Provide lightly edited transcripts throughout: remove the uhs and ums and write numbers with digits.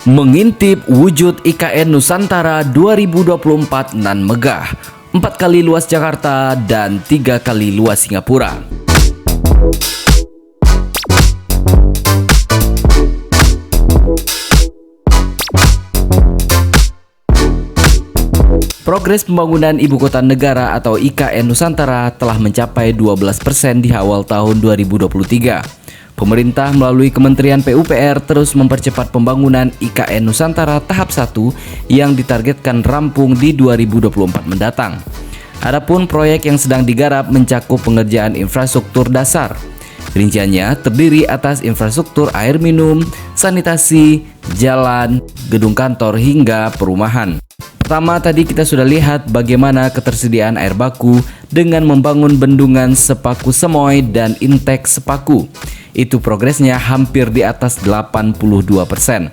Mengintip wujud IKN Nusantara 2024 nan megah, 4 kali luas Jakarta dan 3 kali luas Singapura. Progres pembangunan Ibu Kota Negara atau IKN Nusantara telah mencapai 12% di awal tahun 2023. Pemerintah melalui Kementerian PUPR terus mempercepat pembangunan IKN Nusantara tahap 1 yang ditargetkan rampung di 2024 mendatang. Adapun proyek yang sedang digarap mencakup pengerjaan infrastruktur dasar. Rinciannya terdiri atas infrastruktur air minum, sanitasi, jalan, gedung kantor hingga perumahan. Pertama tadi kita sudah lihat bagaimana ketersediaan air baku dengan membangun bendungan Sepaku Semoy dan Intek Sepaku. Itu progresnya hampir di atas 82%. 82%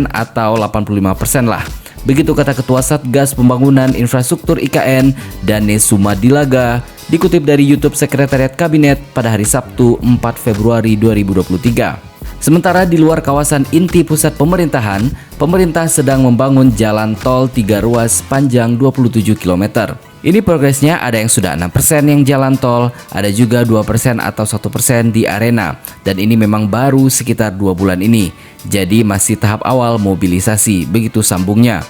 atau 85% lah. Begitu kata Ketua Satgas Pembangunan Infrastruktur IKN, Danes Sumadilaga, dikutip dari YouTube Sekretariat Kabinet pada hari Sabtu 4 Februari 2023. Sementara di luar kawasan inti pusat pemerintahan, pemerintah sedang membangun jalan tol 3 ruas panjang 27 km. Ini progresnya ada yang sudah 6% yang jalan tol, ada juga 2% atau 1% di arena. Dan ini memang baru sekitar 2 bulan ini, jadi masih tahap awal mobilisasi, begitu sambungnya.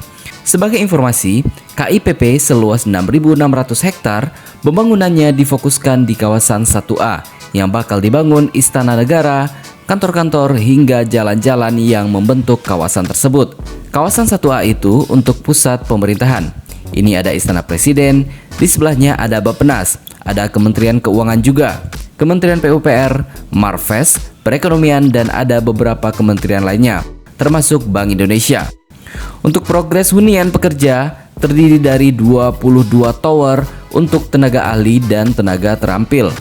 Sebagai informasi, KIPP seluas 6.600 hektar, pembangunannya difokuskan di kawasan 1A yang bakal dibangun Istana Negara, kantor-kantor hingga jalan-jalan yang membentuk kawasan tersebut. Kawasan 1A itu untuk pusat pemerintahan. Ini ada Istana Presiden, di sebelahnya ada Bappenas, ada Kementerian Keuangan juga, Kementerian PUPR, Marves, Perekonomian, dan ada beberapa kementerian lainnya, termasuk Bank Indonesia. Untuk progres hunian pekerja, terdiri dari 22 tower untuk tenaga ahli dan tenaga terampil.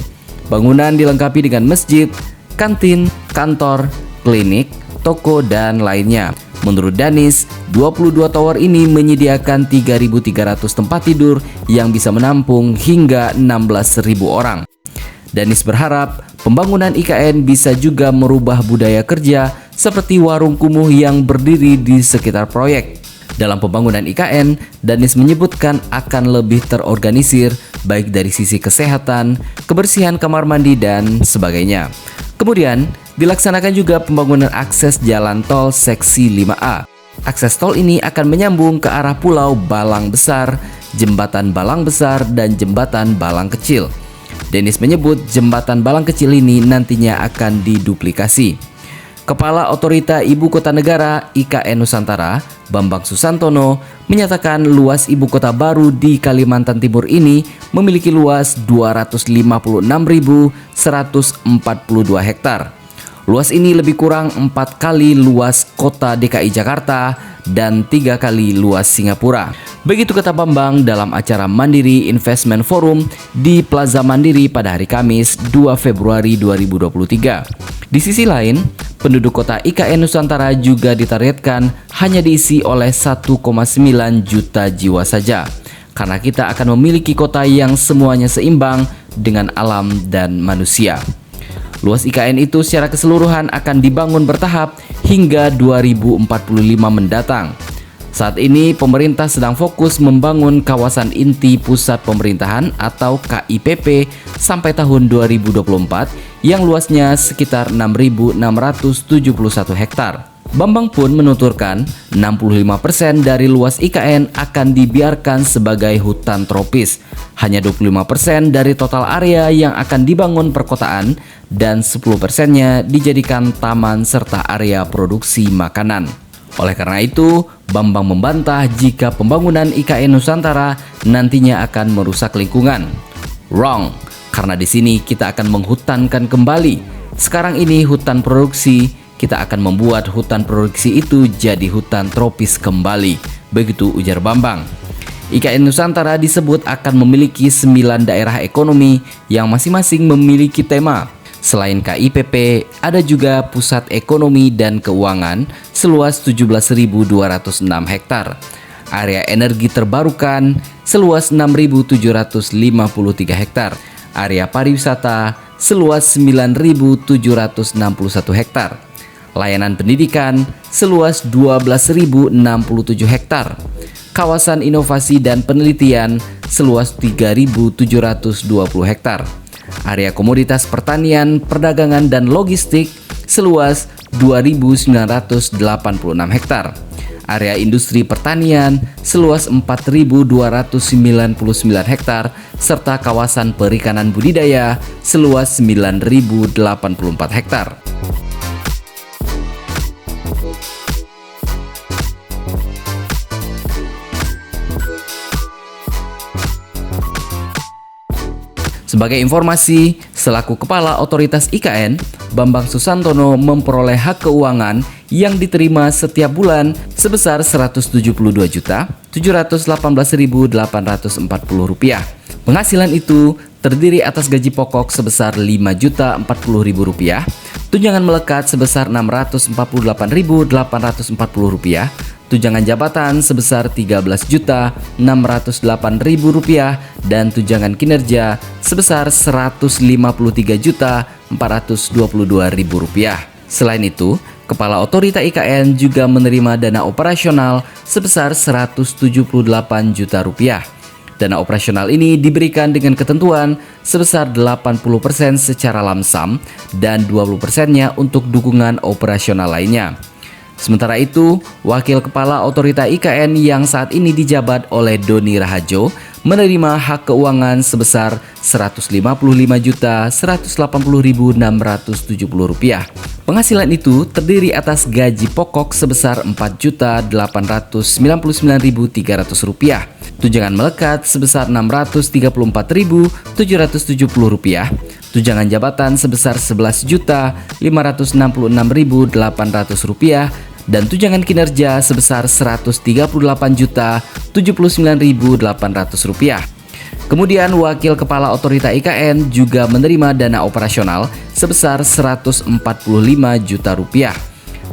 Bangunan dilengkapi dengan masjid, kantin, kantor, klinik, toko, dan lainnya. Menurut Danis, 22 tower ini menyediakan 3.300 tempat tidur yang bisa menampung hingga 16.000 orang. Danis berharap pembangunan IKN bisa juga merubah budaya kerja seperti warung kumuh yang berdiri di sekitar proyek. Dalam pembangunan IKN, Danis menyebutkan akan lebih terorganisir baik dari sisi kesehatan, kebersihan kamar mandi, dan sebagainya. Kemudian, dilaksanakan juga pembangunan akses jalan tol seksi 5A. Akses tol ini akan menyambung ke arah Pulau Balang Besar, Jembatan Balang Besar, dan Jembatan Balang Kecil. Danis menyebut jembatan Balang Kecil ini nantinya akan diduplikasi. Kepala Otorita Ibu Kota Negara IKN Nusantara, Bambang Susantono, menyatakan luas ibu kota baru di Kalimantan Timur ini memiliki luas 256.142 hektar. Luas ini lebih kurang 4 kali luas kota DKI Jakarta dan 3 kali luas Singapura. Begitu kata Bambang dalam acara Mandiri Investment Forum di Plaza Mandiri pada hari Kamis 2 Februari 2023. Di sisi lain, penduduk kota IKN Nusantara juga ditargetkan hanya diisi oleh 1,9 juta jiwa saja. Karena kita akan memiliki kota yang semuanya seimbang dengan alam dan manusia. Luas IKN itu secara keseluruhan akan dibangun bertahap hingga 2045 mendatang. Saat ini pemerintah sedang fokus membangun kawasan inti pusat pemerintahan atau KIPP sampai tahun 2024 yang luasnya sekitar 6.671 hektar. Bambang pun menuturkan 65% dari luas IKN akan dibiarkan sebagai hutan tropis. Hanya 25% dari total area yang akan dibangun perkotaan dan 10%-nya dijadikan taman serta area produksi makanan. Oleh karena itu, Bambang membantah jika pembangunan IKN Nusantara nantinya akan merusak lingkungan. Wrong, karena di sini kita akan menghutankan kembali. Sekarang ini hutan produksi, kita akan membuat hutan produksi itu jadi hutan tropis kembali. Begitu ujar Bambang. IKN Nusantara disebut akan memiliki 9 daerah ekonomi yang masing-masing memiliki tema. Selain KIPP, ada juga Pusat Ekonomi dan Keuangan seluas 17.206 hektar. Area energi terbarukan seluas 6.753 hektar. Area pariwisata seluas 9.761 hektar. layanan pendidikan seluas 12.067 hektar, kawasan inovasi dan penelitian seluas 3.720 hektar, area komoditas pertanian, perdagangan, dan logistik seluas 2.986 hektar, area industri pertanian seluas 4.299 hektar, serta kawasan perikanan budidaya seluas 9.084 hektar. Sebagai informasi, selaku Kepala Otoritas IKN, Bambang Susantono memperoleh hak keuangan yang diterima setiap bulan sebesar Rp172.718.840. Penghasilan itu terdiri atas gaji pokok sebesar Rp5.040.000, tunjangan melekat sebesar Rp648.840, tunjangan jabatan sebesar Rp13.608.000, dan tunjangan kinerja sebesar Rp153.422.000. Selain itu, Kepala Otorita IKN juga menerima dana operasional sebesar Rp178 juta. Dana operasional ini diberikan dengan ketentuan sebesar 80% secara lamsam dan 20%-nya untuk dukungan operasional lainnya. Sementara itu, Wakil Kepala Otorita IKN yang saat ini dijabat oleh Doni Rahajo menerima hak keuangan sebesar Rp150.180.670. Penghasilan itu terdiri atas gaji pokok sebesar Rp4.899.300, tunjangan melekat sebesar Rp634.770, tunjangan jabatan sebesar Rp11.566.800, dan tunjangan kinerja sebesar Rp138.079.800. Kemudian Wakil Kepala Otorita IKN juga menerima dana operasional sebesar Rp145 juta.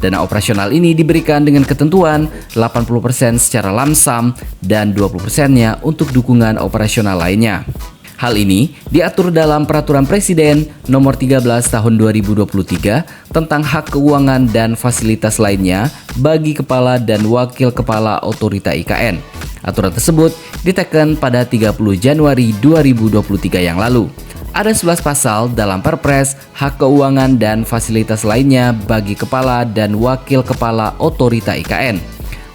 Dana operasional ini diberikan dengan ketentuan 80% secara lamsam dan 20%-nya untuk dukungan operasional lainnya. Hal ini diatur dalam Peraturan Presiden Nomor 13 Tahun 2023 tentang hak keuangan dan fasilitas lainnya bagi Kepala dan Wakil Kepala Otorita IKN. Aturan tersebut diteken pada 30 Januari 2023 yang lalu. Ada 11 pasal dalam Perpres hak keuangan dan fasilitas lainnya bagi Kepala dan Wakil Kepala Otorita IKN.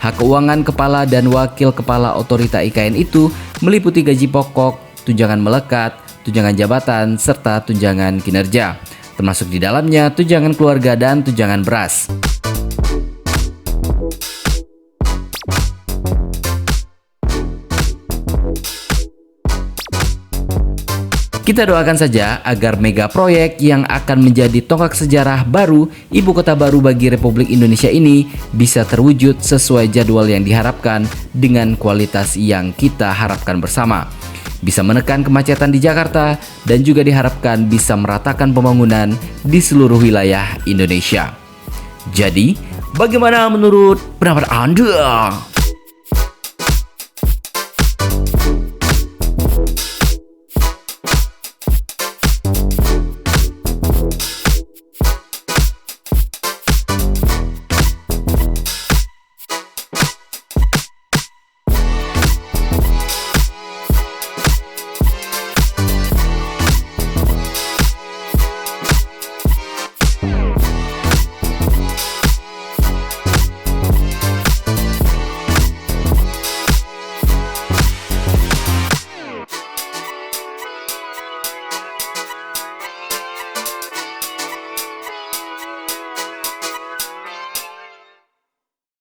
Hak keuangan Kepala dan Wakil Kepala Otorita IKN itu meliputi gaji pokok, tunjangan melekat, tunjangan jabatan, serta tunjangan kinerja, termasuk di dalamnya tunjangan keluarga dan tunjangan beras. Kita doakan saja agar mega proyek yang akan menjadi tonggak sejarah baru ibu kota baru bagi Republik Indonesia ini bisa terwujud sesuai jadwal yang diharapkan dengan kualitas yang kita harapkan bersama. Bisa menekan kemacetan di Jakarta dan juga diharapkan bisa meratakan pembangunan di seluruh wilayah Indonesia. Jadi, bagaimana menurut pendapat Anda?